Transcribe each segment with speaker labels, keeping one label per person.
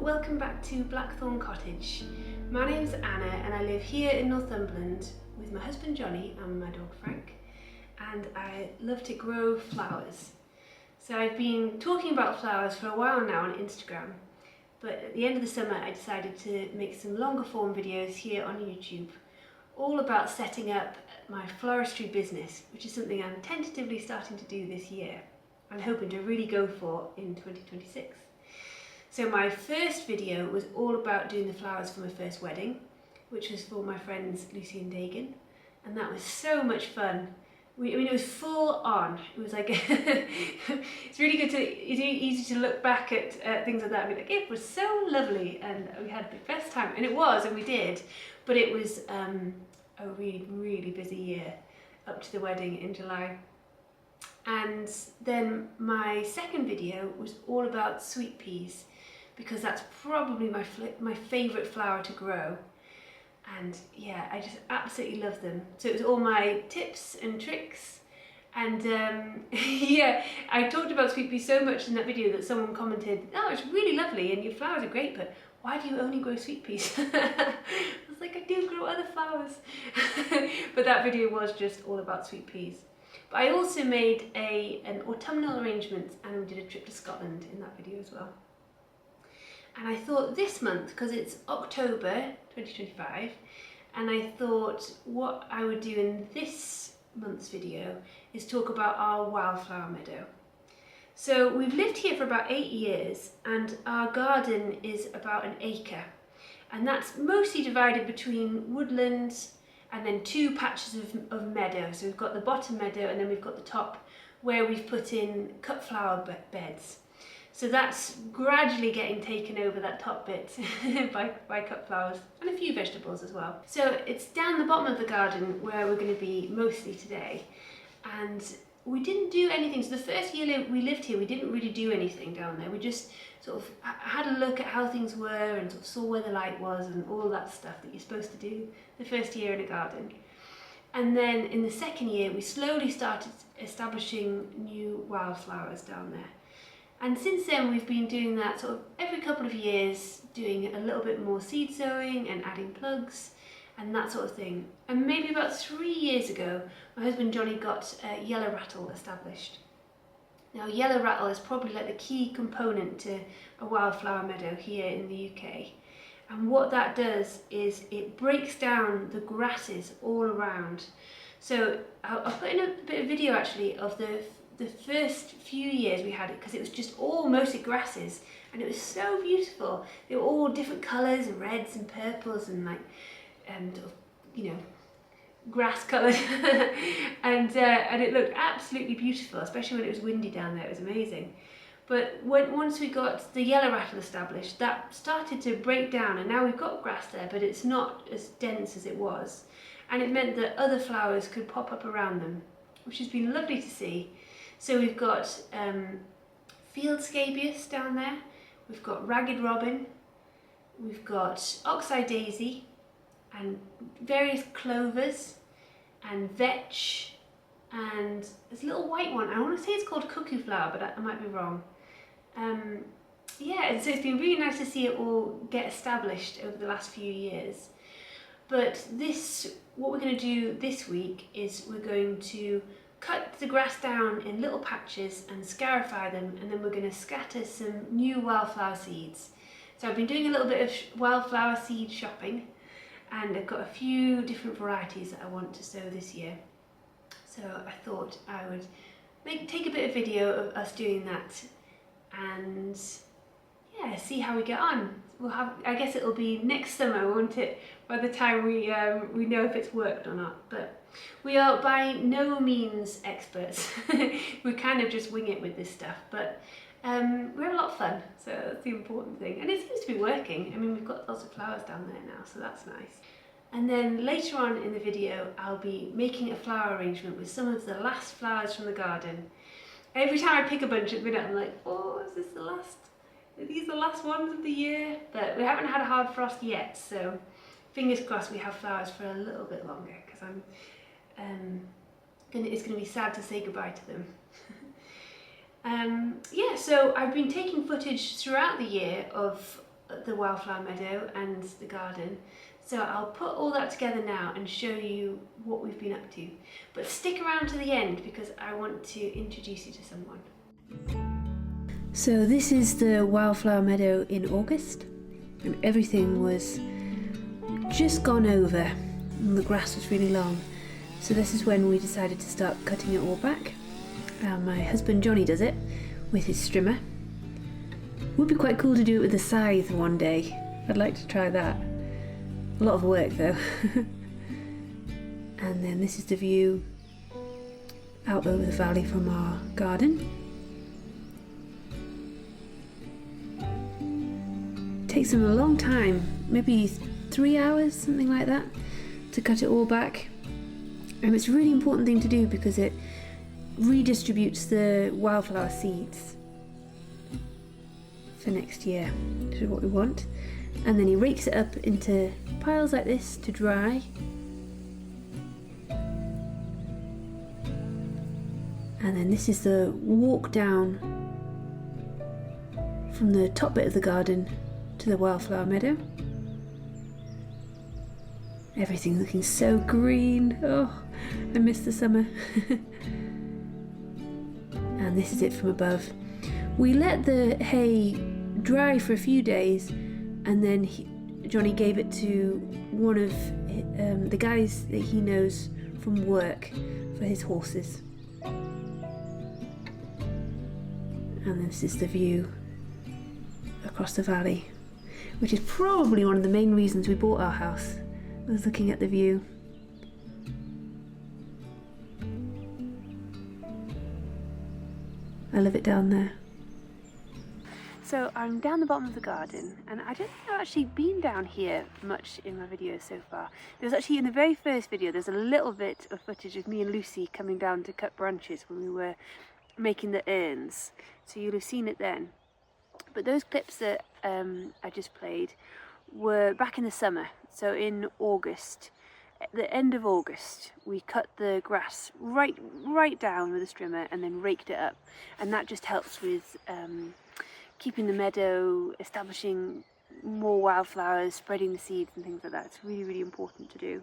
Speaker 1: welcome back to Blackthorn Cottage. My name's Anna and I live here in Northumberland with my husband Johnny and my dog Frank, and I love to grow flowers. So I've been talking about flowers for a while now on Instagram, but at the end of the summer I decided to make some longer form videos here on YouTube all about setting up my floristry business, which is something I'm tentatively starting to do this year and hoping to really go for in 2026. So my first video was all about doing the flowers for my first wedding, which was for my friends Lucy and Dagan, and that was so much fun. It was full on. It was like it's really good it's easy to look back at things like that and be like, it was so lovely and we had the best time, and it was, and we did, but it was a really busy year up to the wedding in July. And then my second video was all about sweet peas, because that's probably my favourite flower to grow, and yeah, I just absolutely love them. So it was all my tips and tricks, and yeah, I talked about sweet peas so much in that video that someone commented, oh, it's really lovely and your flowers are great, but why do you only grow sweet peas? I was like, I do grow other flowers. But that video was just all about sweet peas. But I also made an autumnal arrangement and we did a trip to Scotland in that video as well. And I thought this month, because it's October 2025, and I thought what I would do in this month's video is talk about our wildflower meadow. So we've lived here for about 8 years and our garden is about an acre, and that's mostly divided between woodlands and then 2 patches of meadow. So we've got the bottom meadow and then we've got the top where we've put in cut flower beds. So that's gradually getting taken over, that top bit, by cut flowers and a few vegetables as well. So it's down the bottom of the garden where we're going to be mostly today. And we didn't do anything. So the first year we lived here, we didn't really do anything down there. We just sort of had a look at how things were and sort of saw where the light was and all that stuff that you're supposed to do the first year in a garden. And then in the second year, we slowly started establishing new wildflowers down there. And since then we've been doing that sort of every couple of years, doing a little bit more seed sowing and adding plugs and that sort of thing. And maybe about 3 years ago, my husband Johnny got yellow rattle established. Now yellow rattle is probably like the key component to a wildflower meadow here in the UK. And what that does is it breaks down the grasses all around. So I'll put in a bit of video actually of the first few years we had it, because it was just all mostly grasses and it was so beautiful. They were all different colours, reds and purples and like, you know, grass coloured and it looked absolutely beautiful, especially when it was windy down there. It was amazing. But once we got the yellow rattle established, that started to break down, and now we've got grass there, but it's not as dense as it was, and it meant that other flowers could pop up around them, which has been lovely to see. So we've got field scabious down there, we've got ragged robin, we've got oxeye daisy and various clovers and vetch, and there's a little white one. I want to say it's called cuckoo flower, but I might be wrong. Yeah, and so it's been really nice to see it all get established over the last few years. But what we're going to do this week is we're going to cut the grass down in little patches and scarify them, and then we're going to scatter some new wildflower seeds. So I've been doing a little bit of wildflower seed shopping, and I've got a few different varieties that I want to sow this year. So I thought I would take a bit of video of us doing that and yeah, see how we get on. I guess it'll be next summer, won't it, by the time we know if it's worked or not. But we are by no means experts. We kind of just wing it with this stuff, but we have a lot of fun, so that's the important thing. And it seems to be working. I mean, we've got lots of flowers down there now, so that's nice. And then later on in the video, I'll be making a flower arrangement with some of the last flowers from the garden. Every time I pick a bunch at the minute, I'm like, oh, is this the last? Are these the last ones of the year? But we haven't had a hard frost yet, so fingers crossed we have flowers for a little bit longer, because it's going to be sad to say goodbye to them. Yeah, so I've been taking footage throughout the year of the wildflower meadow and the garden. So I'll put all that together now and show you what we've been up to. But stick around to the end because I want to introduce you to someone. So this is the wildflower meadow in August, and everything was just gone over and the grass was really long. So this is when we decided to start cutting it all back. My husband Johnny does it with his strimmer. Would be quite cool to do it with a scythe one day. I'd like to try that. A lot of work though. And then this is the view out over the valley from our garden. It takes them a long time, maybe 3 hours, something like that, to cut it all back. And it's a really important thing to do because it redistributes the wildflower seeds for next year, which is what we want. And then he rakes it up into piles like this to dry. And then this is the walk down from the top bit of the garden to the wildflower meadow. Everything looking so green. Oh, I miss the summer. And this is it from above. We let the hay dry for a few days, and then Johnny gave it to one of the guys that he knows from work for his horses. And this is the view across the valley, which is probably one of the main reasons we bought our house. I was looking at the view. I love it down there. So I'm down the bottom of the garden, and I don't think I've actually been down here much in my videos so far. There was actually, in the very first video, there's a little bit of footage of me and Lucy coming down to cut branches when we were making the urns. So you'll have seen it then. But those clips that I just played were back in the summer. So in August, at the end of August, we cut the grass right down with a strimmer and then raked it up. And that just helps with keeping the meadow, establishing more wildflowers, spreading the seeds and things like that. It's really, really important to do.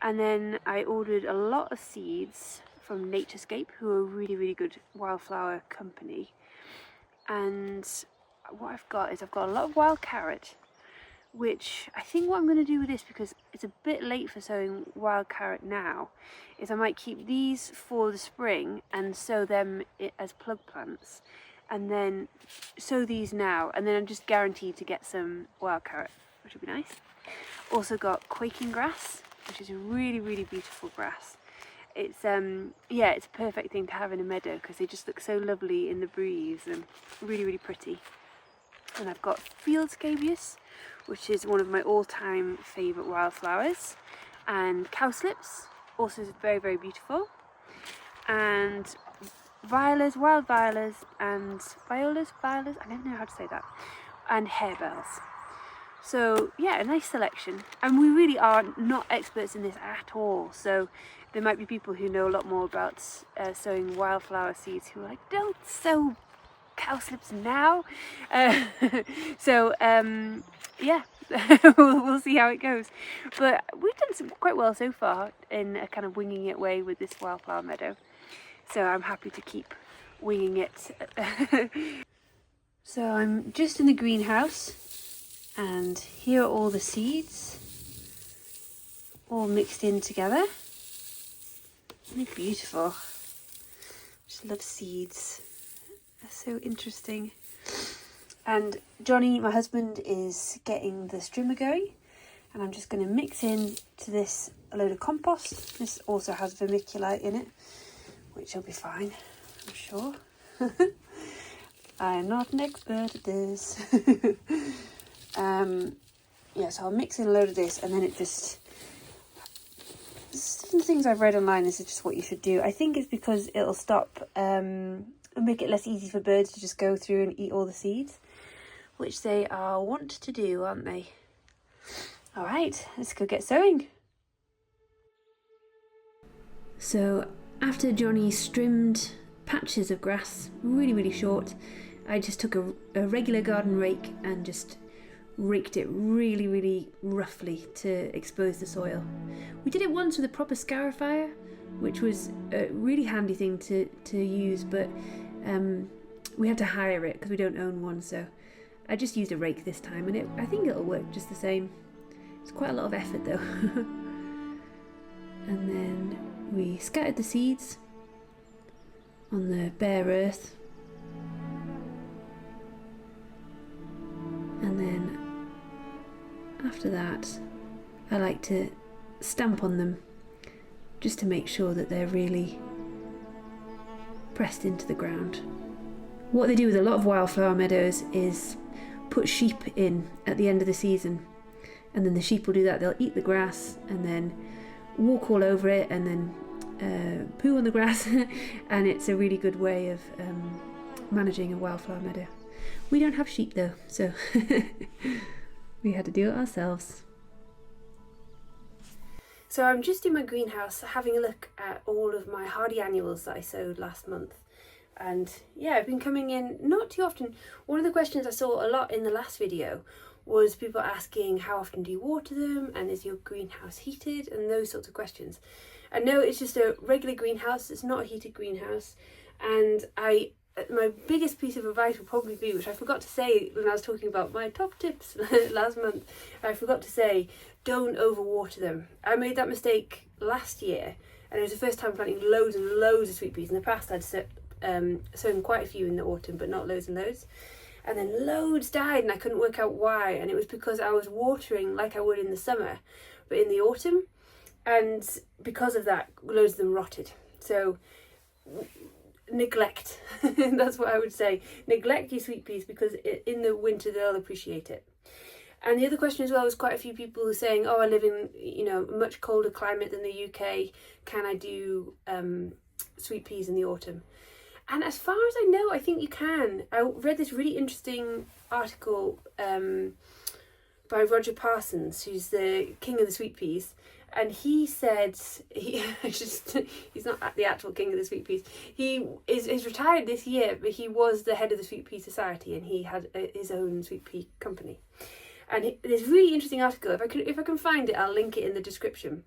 Speaker 1: And then I ordered a lot of seeds from Naturescape, who are a really, really good wildflower company. And what I've got is I've got a lot of wild carrot, which I think what I'm going to do with this, because it's a bit late for sowing wild carrot now, is I might keep these for the spring and sow them as plug plants, and then sow these now, and then I'm just guaranteed to get some wild carrot, which would be nice. Also got quaking grass, which is a really, really beautiful grass. It's yeah, it's a perfect thing to have in a meadow because they just look so lovely in the breeze and really, really pretty. And I've got field scabious, which is one of my all-time favourite wildflowers, and cowslips, also very, very beautiful, and violas, wild violas, and violas, I don't know how to say that, and harebells. So yeah, a nice selection, and we really are not experts in this at all, so there might be people who know a lot more about sowing wildflower seeds who are like, don't sow cowslips now. Yeah, we'll see how it goes. But we've done quite well so far in a kind of winging it way with this wildflower meadow. So I'm happy to keep winging it. So I'm just in the greenhouse, and here are all the seeds, all mixed in together. They're beautiful. Just love seeds. They're so interesting. And Johnny, my husband, is getting the strimmer going, and I'm just going to mix in to this a load of compost. This also has vermiculite in it, which will be fine, I'm sure. I'm not an expert at this. Yeah, so I'll mix in a load of this, and then it just... Some things I've read online, this is just what you should do. I think it's because it'll stop and make it less easy for birds to just go through and eat all the seeds, which they are wont to do, aren't they? All right, let's go get sowing. So after Johnny trimmed patches of grass, really, really short, I just took a regular garden rake and just raked it really, really roughly to expose the soil. We did it once with a proper scarifier, which was a really handy thing to use, but we had to hire it because we don't own one, so I just used a rake this time, and I think it'll work just the same. It's quite a lot of effort though. And then we scattered the seeds on the bare earth, and then after that I like to stamp on them just to make sure that they're really pressed into the ground. What they do with a lot of wildflower meadows is put sheep in at the end of the season, and then the sheep will do that. They'll eat the grass and then walk all over it and then poo on the grass and it's a really good way of managing a wildflower meadow. We don't have sheep though, so we had to do it ourselves. So I'm just in my greenhouse having a look at all of my hardy annuals that I sowed last month. And yeah, I've been coming in not too often. One of the questions I saw a lot in the last video was people asking how often do you water them, and is your greenhouse heated, and those sorts of questions. And no, it's just a regular greenhouse, it's not a heated greenhouse. And my biggest piece of advice would probably be, which I forgot to say when I was talking about my top tips last month, I forgot to say, don't overwater them. I made that mistake last year, and it was the first time planting loads and loads of sweet peas. In the past I'd sown quite a few in the autumn, but not loads and loads. And then loads died and I couldn't work out why, and it was because I was watering like I would in the summer but in the autumn, and because of that loads of them rotted. So neglect, that's what I would say. Neglect your sweet peas, because in the winter they'll appreciate it. And the other question as well was quite a few people were saying, oh, I live in a much colder climate than the UK, can I do sweet peas in the autumn? And as far as I know, I think you can. I read this really interesting article by Roger Parsons, who's the king of the sweet peas. And he said, he's not the actual king of the sweet peas. He is retired this year, but he was the head of the Sweet Pea Society, and he had his own sweet pea company. And this really interesting article, if I can find it, I'll link it in the description.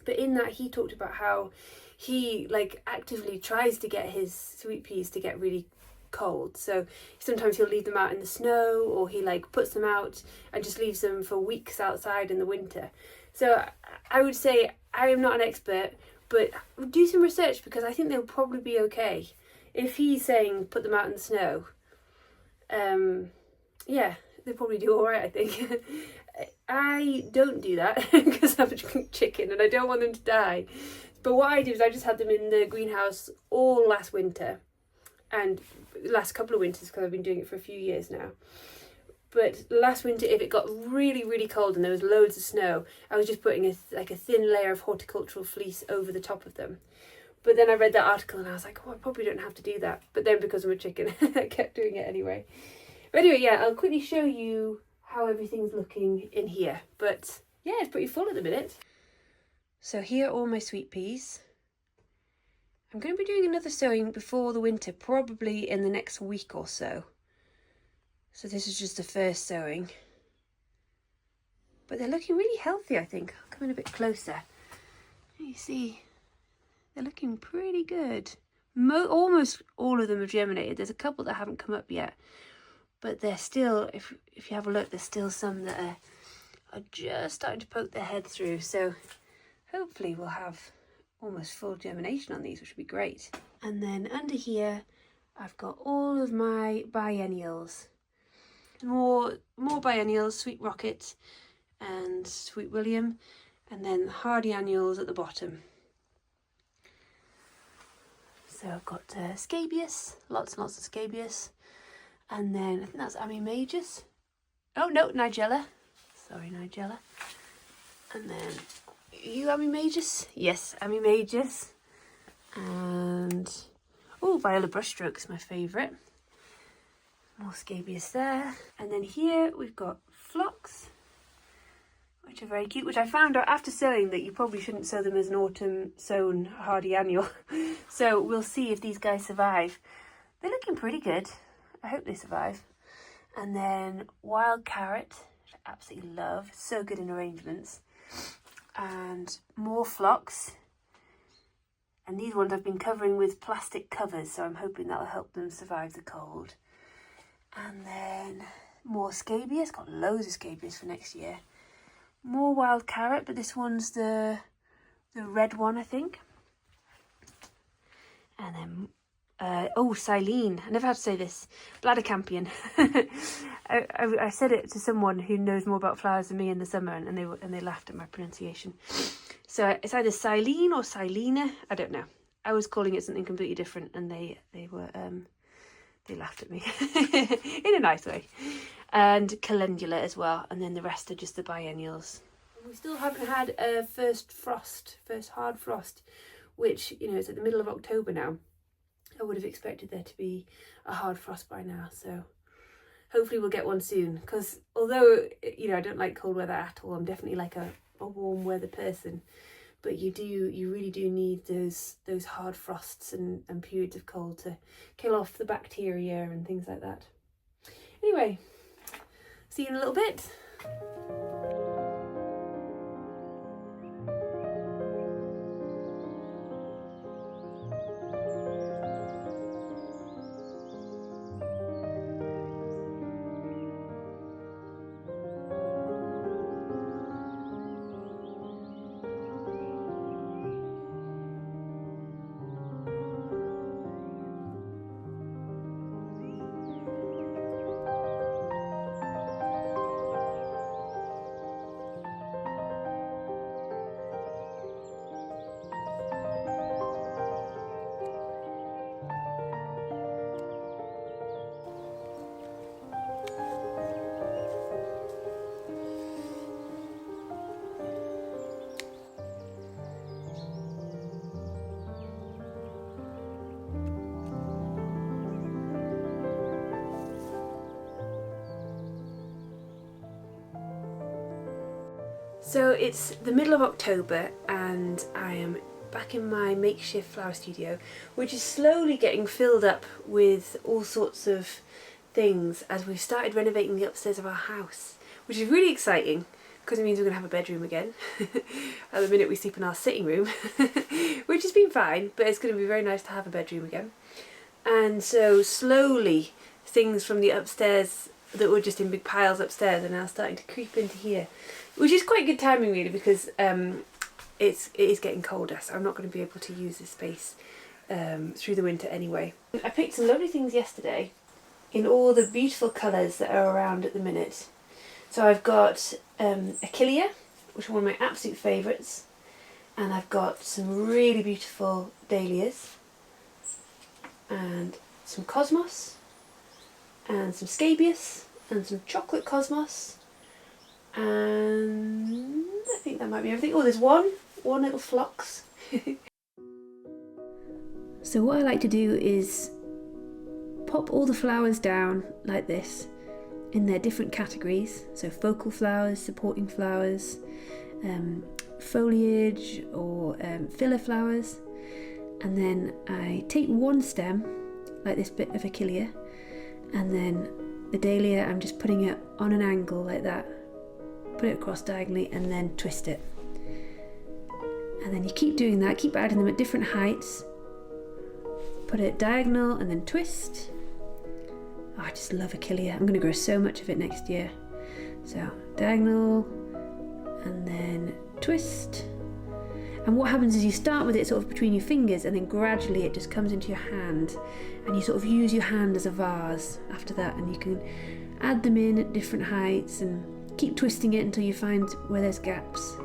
Speaker 1: But in that, he talked about how he actively tries to get his sweet peas to get really cold. So sometimes he'll leave them out in the snow, or he puts them out and just leaves them for weeks outside in the winter. So I would say, I am not an expert, but do some research, because I think they'll probably be okay. If he's saying put them out in the snow, yeah, they probably do all right, I think. I don't do that because I'm a chicken and I don't want them to die. But what I do is I just had them in the greenhouse all last winter, and last couple of winters, because I've been doing it for a few years now. But last winter, if it got really, really cold and there was loads of snow, I was just putting a thin layer of horticultural fleece over the top of them. But then I read that article and I was like, oh, I probably don't have to do that. But then because I'm a chicken, I kept doing it anyway. But anyway, yeah, I'll quickly show you how everything's looking in here. But yeah, it's pretty full at the minute. So here are all my sweet peas. I'm going to be doing another sowing before the winter, probably in the next week or so. So this is just the first sowing. But they're looking really healthy, I think. I'll come in a bit closer. You see, they're looking pretty good. Almost all of them have germinated. There's a couple that haven't come up yet. But they're still, if you have a look, there's still some that are just starting to poke their head through. So hopefully we'll have almost full germination on these, which would be great. And then under here, I've got all of my biennials. More biennials, Sweet Rocket and Sweet William, and then hardy annuals at the bottom. So I've got scabious, lots and lots of scabious. And then I think that's Amimagus. Oh no, Nigella. Sorry, Nigella. And then you Amimagus? Yes, Amimagus. And oh, Viola Brushstroke is my favourite. More scabious there. And then here we've got phlox, which are very cute, which I found out after sowing that you probably shouldn't sow them as an autumn sown hardy annual. So we'll see if these guys survive. They're looking pretty good. I hope they survive. And then wild carrot, absolutely love. So good in arrangements. And more phlox. And these ones I've been covering with plastic covers, so I'm hoping that'll help them survive the cold. And then more scabious, got loads of scabious for next year. More wild carrot, but this one's the red one, I think. And then, silene. I never had to say this. Bladder campion. I said it to someone who knows more about flowers than me in the summer, and they laughed at my pronunciation. So it's either silene or silena. I don't know. I was calling it something completely different, and they laughed at me in a nice way. And calendula as well, and then the rest are just the biennials. We still haven't had a first hard frost, which, you know, it's at the middle of October now. I would have expected there to be a hard frost by now, so hopefully we'll get one soon. Because although, you know, I don't like cold weather at all, I'm definitely like a warm weather person. But you really do need those hard frosts and periods of cold to kill off the bacteria and things like that. Anyway, see you in a little bit. So it's the middle of October and I am back in my makeshift flower studio, which is slowly getting filled up with all sorts of things as we've started renovating the upstairs of our house, which is really exciting because it means we're going to have a bedroom again. At the minute we sleep in our sitting room, which has been fine, but it's going to be very nice to have a bedroom again. And so slowly things from the upstairs that were just in big piles upstairs are now starting to creep into here, which is quite good timing really, because it is getting colder, so I'm not going to be able to use this space through the winter anyway. I picked some lovely things yesterday in all the beautiful colours that are around at the minute. So I've got Achillea, which are one of my absolute favourites, and I've got some really beautiful dahlias, and some cosmos, and some scabious, and some chocolate cosmos, and I think that might be everything. Oh, there's one little phlox. So what I like to do is pop all the flowers down like this in their different categories. So focal flowers, supporting flowers, foliage or filler flowers, and then I take one stem like this bit of Achillea, and then the dahlia I'm just putting it on an angle like that, put it across diagonally and then twist it. And then you keep doing that, keep adding them at different heights, put it diagonal and then twist. Oh, I just love Achillea. I'm going to grow so much of it next year. So diagonal and then twist. And what happens is you start with it sort of between your fingers, and then gradually it just comes into your hand, and you sort of use your hand as a vase after that, and you can add them in at different heights and keep twisting it until you find where there's gaps.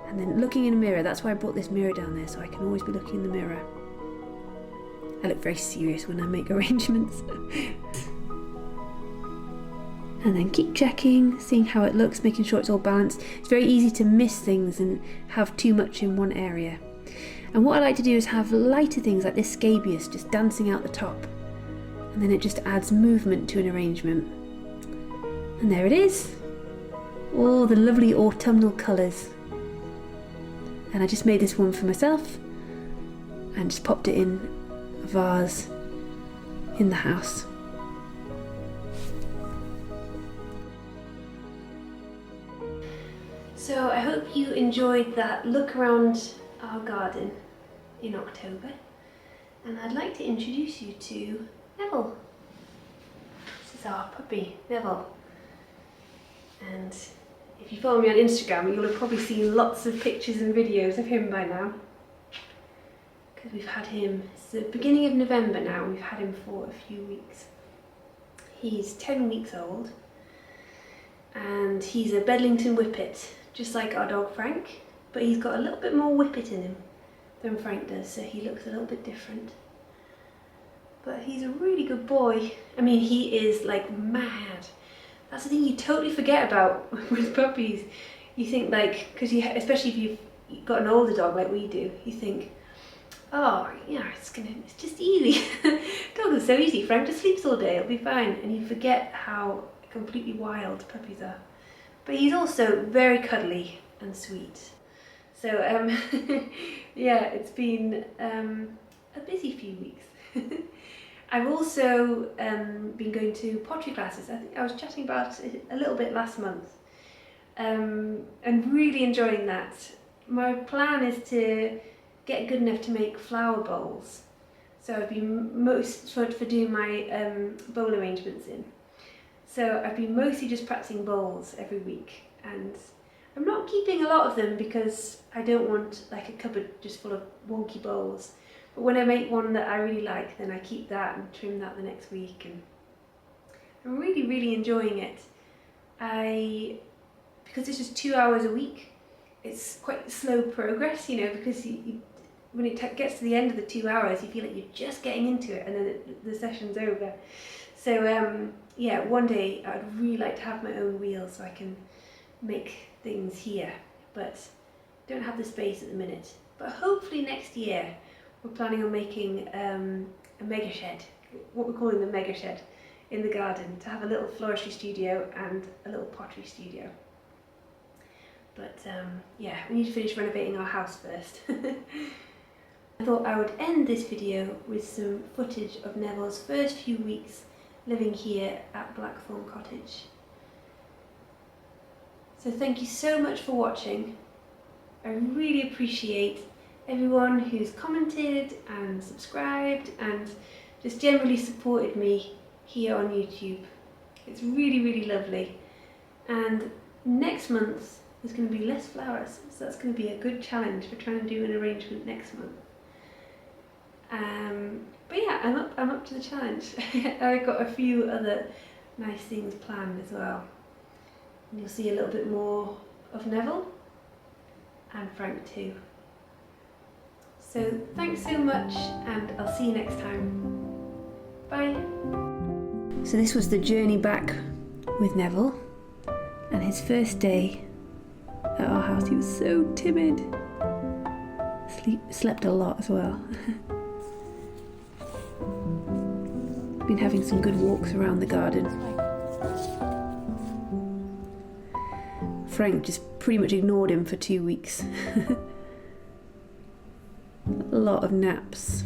Speaker 1: And then looking in a mirror, that's why I brought this mirror down there, so I can always be looking in the mirror. I look very serious when I make arrangements. And then keep checking, seeing how it looks, making sure it's all balanced. It's very easy to miss things and have too much in one area. And what I like to do is have lighter things like this scabious just dancing out the top. And then it just adds movement to an arrangement. And there it is. All the lovely autumnal colours. And I just made this one for myself and just popped it in a vase in the house. So I hope you enjoyed that look around our garden in October, and I'd like to introduce you to Neville. This is our puppy, Neville, and if you follow me on Instagram you'll have probably seen lots of pictures and videos of him by now, because we've had him, it's the beginning of November now, we've had him for a few weeks. He's 10 weeks old and he's a Bedlington Whippet, just like our dog Frank, but he's got a little bit more Whippet in him than Frank does, so he looks a little bit different. But he's a really good boy. I mean, he is like mad. That's the thing you totally forget about with puppies. You think like, because especially if you've got an older dog like we do, you think, oh, yeah, it's just easy. Dogs are so easy. Frank just sleeps all day, it'll be fine. And you forget how completely wild puppies are. But he's also very cuddly and sweet. So yeah, it's been a busy few weeks. I've also been going to pottery classes. I think I was chatting about it a little bit last month, and really enjoying that. My plan is to get good enough to make flower bowls. So I've been most for doing my bowl arrangements in. So I've been mostly just practicing bowls every week, and I'm not keeping a lot of them because I don't want like a cupboard just full of wonky bowls. But when I make one that I really like, then I keep that and trim that the next week, and I'm really, really enjoying it. Because it's just 2 hours a week, it's quite slow progress, you know, because when it gets to the end of the 2 hours, you feel like you're just getting into it and then the session's over. So yeah, one day I'd really like to have my own wheel so I can make things here, but don't have the space at the minute. But hopefully next year we're planning on making a mega shed, what we're calling the mega shed, in the garden, to have a little floristry studio and a little pottery studio. But yeah, we need to finish renovating our house first. I thought I would end this video with some footage of Neville's first few weeks living here at Blackthorn Cottage. So thank you so much for watching. I really appreciate everyone who's commented and subscribed and just generally supported me here on YouTube. It's really, really lovely. And next month there's going to be less flowers, so that's going to be a good challenge for trying to do an arrangement next month. But yeah, I'm up to the challenge. I've got a few other nice things planned as well. And you'll see a little bit more of Neville and Frank too. So thanks so much, and I'll see you next time. Bye. So this was the journey back with Neville, and his first day at our house. He was so timid. Slept a lot as well. Been having some good walks around the garden. Frank just pretty much ignored him for 2 weeks. A lot of naps.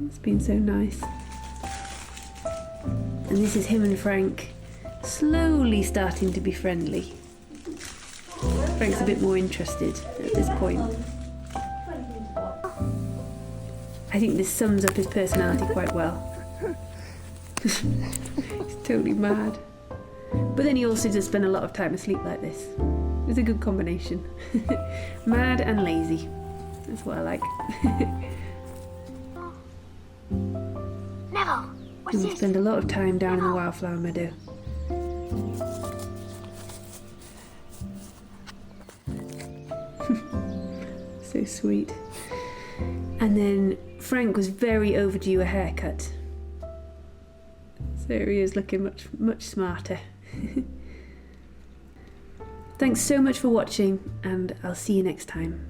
Speaker 1: It's been so nice. And this is him and Frank slowly starting to be friendly. Frank's a bit more interested at this point. I think this sums up his personality quite well. He's totally mad. But then he also does spend a lot of time asleep like this. It's a good combination. Mad and lazy. That's what I like.
Speaker 2: Neville, what's
Speaker 1: And we
Speaker 2: this?
Speaker 1: spend a lot of time down in the Wildflower meadow. So sweet. And then Frank was very overdue a haircut. So he is looking much smarter. Thanks so much for watching, and I'll see you next time.